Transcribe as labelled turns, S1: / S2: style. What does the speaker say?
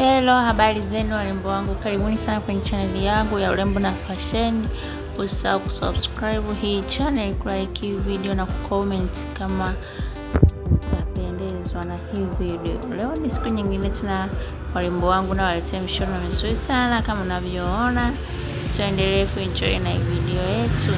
S1: Hello, habari zenu warembo wangu, karibuni sana kwenye channel yangu ya urembo na fashion. Usisahau kusubscribe hii channel, kulike hii video na kucomment kama utapendezwa na hii video. Leo ni siku nyingine tena warembo wangu, na waletea mishono mizuri sana kama unavyoona. Tuendelee kuenjoy na hii video yetu.